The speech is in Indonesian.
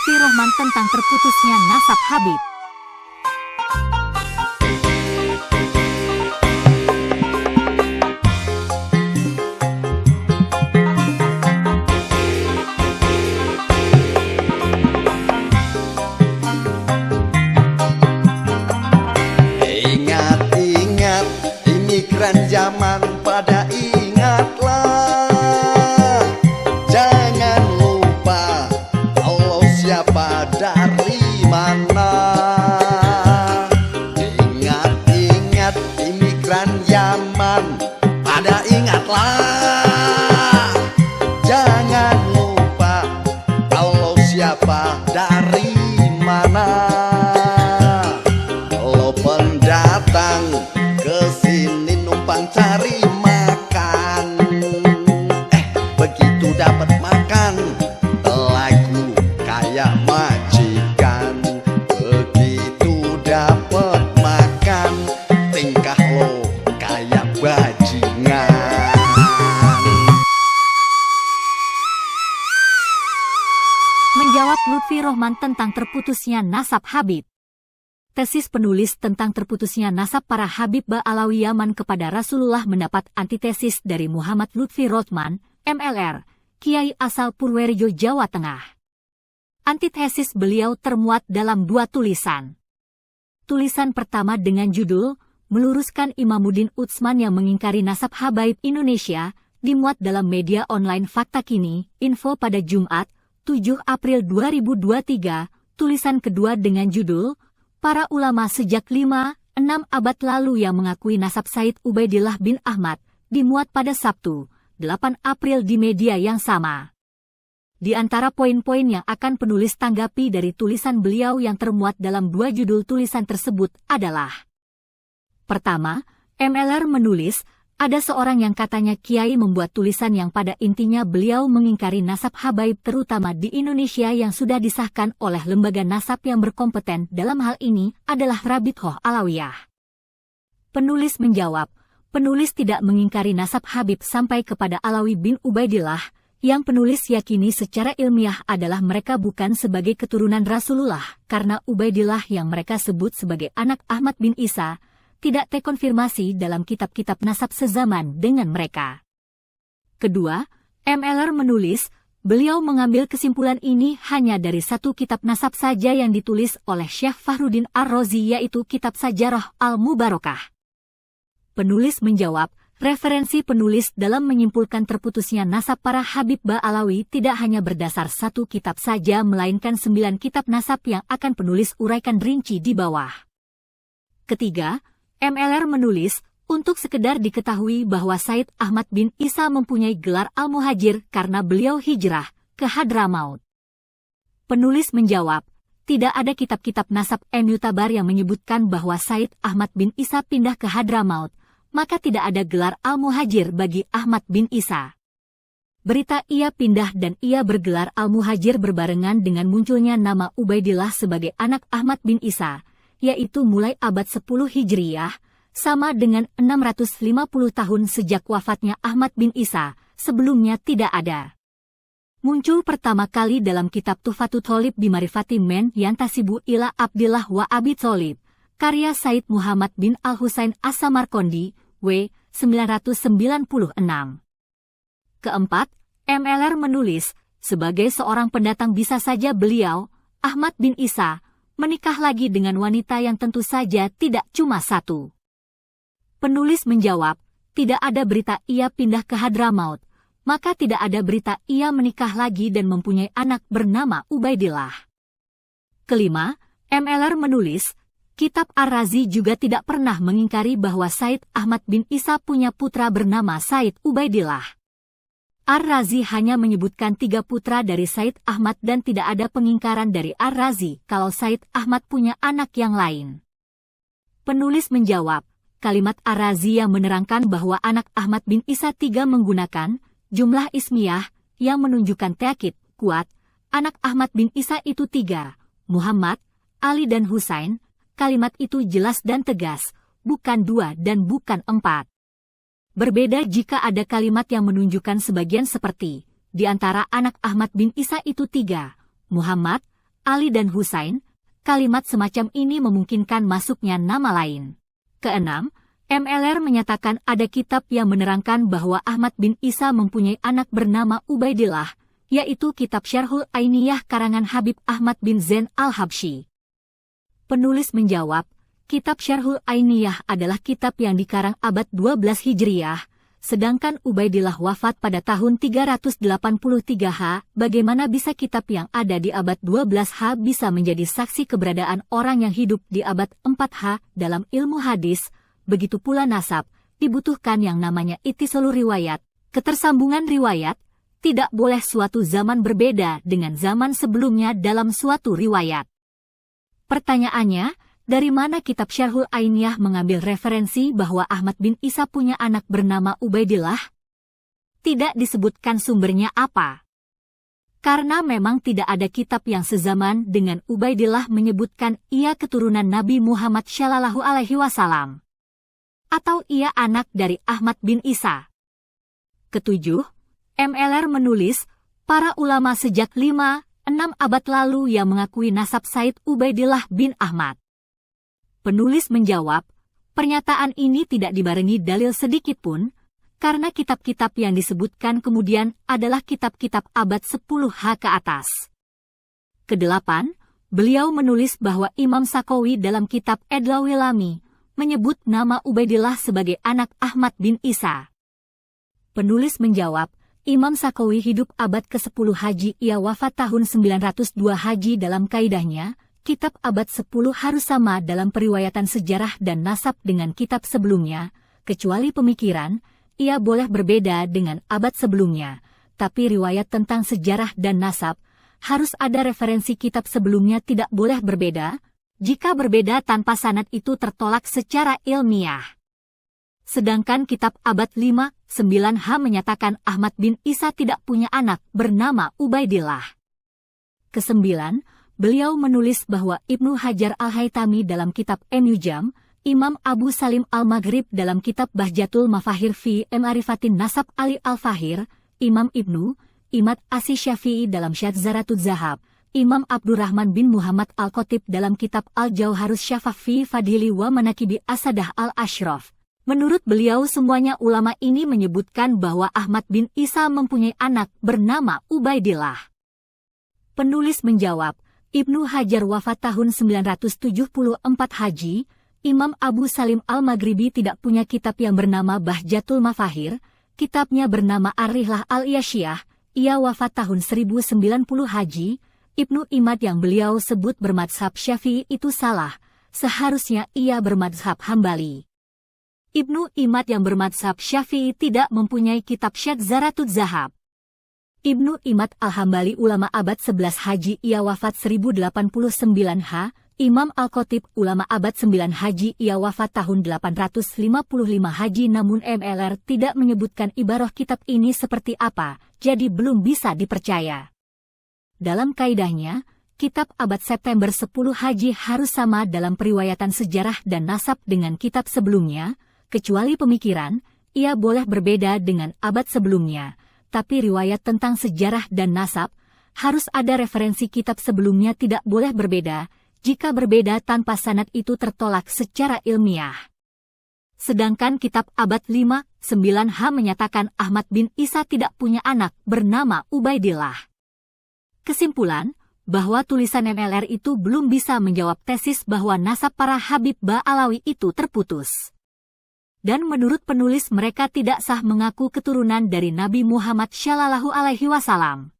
Lutfi Rohman tentang terputusnya nasab Habib. Ingat-ingat imigran zaman pada ingatlah, jangan lupa Allah siapa dari mana. Ingat-ingat imigran zaman pada ingatlah, jangan lupa Allah siapa dari mana. Pendatang kesini numpang cari makan, begitu dapat makan lagu kayak majikan. Begitu dapat makan tingkah lo kayak bajingan. Menjawab Lutfi Rohman tentang terputusnya nasab Habib. Tesis penulis tentang terputusnya nasab para Habib Ba'alawi Yaman kepada Rasulullah mendapat antitesis dari Muhammad Lutfi Rohman, MLR, Kiai asal Purworejo, Jawa Tengah. Antitesis beliau termuat dalam dua tulisan. Tulisan pertama dengan judul Meluruskan Imamuddin Utsman yang mengingkari nasab Habaib Indonesia, dimuat dalam media online Fakta Kini, Info pada Jumat, 7 April 2023. Tulisan kedua dengan judul Para ulama sejak 5-6 abad lalu yang mengakui nasab Said Ubaidillah bin Ahmad, dimuat pada Sabtu, 8 April di media yang sama. Di antara poin-poin yang akan penulis tanggapi dari tulisan beliau yang termuat dalam dua judul tulisan tersebut adalah: pertama, MLR menulis, ada seorang yang katanya kiai membuat tulisan yang pada intinya beliau mengingkari nasab habaib terutama di Indonesia yang sudah disahkan oleh lembaga nasab yang berkompeten dalam hal ini adalah Rabithah Alawiyah. Penulis menjawab, penulis tidak mengingkari nasab Habib sampai kepada Alawi bin Ubaidillah, yang penulis yakini secara ilmiah adalah mereka bukan sebagai keturunan Rasulullah, karena Ubaidillah yang mereka sebut sebagai anak Ahmad bin Isa, tidak terkonfirmasi dalam kitab-kitab nasab sezaman dengan mereka. Kedua, MLR menulis, beliau mengambil kesimpulan ini hanya dari satu kitab nasab saja yang ditulis oleh Syekh Fahruddin Ar-Razi, yaitu Kitab Sajarah Al-Mubarakah. Penulis menjawab, referensi penulis dalam menyimpulkan terputusnya nasab para Habib Ba'alawi tidak hanya berdasar satu kitab saja, melainkan 9 kitab nasab yang akan penulis uraikan rinci di bawah. Ketiga, MLR menulis, untuk sekedar diketahui bahwa Said Ahmad bin Isa mempunyai gelar Al-Muhajir karena beliau hijrah ke Hadramaut. Penulis menjawab, tidak ada kitab-kitab nasab Mutabar yang menyebutkan bahwa Said Ahmad bin Isa pindah ke Hadramaut, maka tidak ada gelar Al-Muhajir bagi Ahmad bin Isa. Berita ia pindah dan ia bergelar Al-Muhajir berbarengan dengan munculnya nama Ubaidillah sebagai anak Ahmad bin Isa, yaitu mulai abad 10 Hijriyah, sama dengan 650 tahun sejak wafatnya Ahmad bin Isa, sebelumnya tidak ada. Muncul pertama kali dalam kitab Tuhfatul Thalib Bimarifati Men Yantasibu ila Abdillah wa Abi Thalib, karya Said Muhammad bin Al-Husain As-Samarqandi, W. 996. Keempat, MLR menulis, sebagai seorang pendatang bisa saja beliau, Ahmad bin Isa, menikah lagi dengan wanita yang tentu saja tidak cuma satu. Penulis menjawab, tidak ada berita ia pindah ke Hadramaut, maka tidak ada berita ia menikah lagi dan mempunyai anak bernama Ubaidillah. Kelima, MLR menulis, Kitab Ar-Razi juga tidak pernah mengingkari bahwa Said Ahmad bin Isa punya putra bernama Said Ubaidillah. Ar-Razi hanya menyebutkan 3 putra dari Said Ahmad dan tidak ada pengingkaran dari Ar-Razi kalau Said Ahmad punya anak yang lain. Penulis menjawab, kalimat Ar-Razi yang menerangkan bahwa anak Ahmad bin Isa 3 menggunakan jumlah ismiyah yang menunjukkan ta'kid kuat, anak Ahmad bin Isa itu 3, Muhammad, Ali dan Husain, kalimat itu jelas dan tegas, bukan 2 dan bukan 4. Berbeda jika ada kalimat yang menunjukkan sebagian seperti, di antara anak Ahmad bin Isa itu 3, Muhammad, Ali dan Husain, kalimat semacam ini memungkinkan masuknya nama lain. Keenam, MLR menyatakan ada kitab yang menerangkan bahwa Ahmad bin Isa mempunyai anak bernama Ubaidillah, yaitu kitab Syarhul Ainiyah karangan Habib Ahmad bin Zain al-Habsyi. Penulis menjawab, kitab Syarhul Ainiyah adalah kitab yang dikarang abad 12 Hijriyah, sedangkan Ubaidillah wafat pada tahun 383 H. Bagaimana bisa kitab yang ada di abad 12 H bisa menjadi saksi keberadaan orang yang hidup di abad 4 H dalam ilmu hadis? Begitu pula nasab, dibutuhkan yang namanya ittisalur riwayat, ketersambungan riwayat. Tidak boleh suatu zaman berbeda dengan zaman sebelumnya dalam suatu riwayat. Pertanyaannya, dari mana kitab Syarhul Ainiyah mengambil referensi bahwa Ahmad bin Isa punya anak bernama Ubaidillah? Tidak disebutkan sumbernya apa. Karena memang tidak ada kitab yang sezaman dengan Ubaidillah menyebutkan ia keturunan Nabi Muhammad Shallallahu Alaihi Wasallam. Atau ia anak dari Ahmad bin Isa. Ketujuh, MLR menulis, para ulama sejak 5-6 abad lalu yang mengakui nasab Said Ubaidillah bin Ahmad. Penulis menjawab, pernyataan ini tidak dibarengi dalil sedikit pun, karena kitab-kitab yang disebutkan kemudian adalah kitab-kitab abad 10 H ke atas. Kedelapan, beliau menulis bahwa Imam Sakawi dalam kitab Idlawil Lami menyebut nama Ubaidillah sebagai anak Ahmad bin Isa. Penulis menjawab, Imam Sakawi hidup abad ke-10 Haji, ia wafat tahun 902 Haji. Dalam kaidahnya, kitab abad 10 harus sama dalam periwayatan sejarah dan nasab dengan kitab sebelumnya, kecuali pemikiran, ia boleh berbeda dengan abad sebelumnya, tapi riwayat tentang sejarah dan nasab, harus ada referensi kitab sebelumnya tidak boleh berbeda. Jika berbeda tanpa sanad itu tertolak secara ilmiah. Sedangkan kitab abad 5-9 H menyatakan Ahmad bin Isa tidak punya anak bernama Ubaidillah. Kesembilan, beliau menulis bahwa Ibnu Hajar al-Haytami dalam kitab An-Nujam, Imam Abu Salim al-Maghrib dalam kitab Bahjatul Mafahir fi Ma'rifatin Nasab Ali al-Fahir, Imam Ibnu Imad Asy-Syafi'i dalam Syadzaratuz Zahab, Imam Abdurrahman bin Muhammad al-Khatib dalam kitab Al-Jauharus Syafaf fi Fadhili wa Manaqibi Asadah al-Ashraf. Menurut beliau semuanya ulama ini menyebutkan bahwa Ahmad bin Isa mempunyai anak bernama Ubaidillah. Penulis menjawab, Ibnu Hajar wafat tahun 974 Haji, Imam Abu Salim al-Maghribi tidak punya kitab yang bernama Bahjatul Mafahir, kitabnya bernama Ar-Rihlah al-Yasyiyah, ia wafat tahun 1090 Haji. Ibnu Imad yang beliau sebut bermadhab Syafi'i itu salah, seharusnya ia bermadhab Hambali. Ibnu Imad yang bermadhab Syafi'i tidak mempunyai kitab Syadzaratuz Zahab. Ibnu Imad al-Hambali ulama abad 11 Haji, ia wafat 1089 H. Imam al-Khatib ulama abad 9 Haji, ia wafat tahun 855 Haji. Namun MLR tidak menyebutkan ibarah kitab ini seperti apa, jadi belum bisa dipercaya. Dalam kaidahnya, kitab abad September 10 Haji harus sama dalam periwayatan sejarah dan nasab dengan kitab sebelumnya, kecuali pemikiran, ia boleh berbeda dengan abad sebelumnya, tapi riwayat tentang sejarah dan nasab, harus ada referensi kitab sebelumnya tidak boleh berbeda, jika berbeda tanpa sanad itu tertolak secara ilmiah. Sedangkan kitab abad 5-9 H menyatakan Ahmad bin Isa tidak punya anak bernama Ubaidillah. Kesimpulan, bahwa tulisan MLR itu belum bisa menjawab tesis bahwa nasab para Habib Ba'alawi itu terputus. Dan menurut penulis mereka tidak sah mengaku keturunan dari Nabi Muhammad Shallallahu Alaihi Wasallam.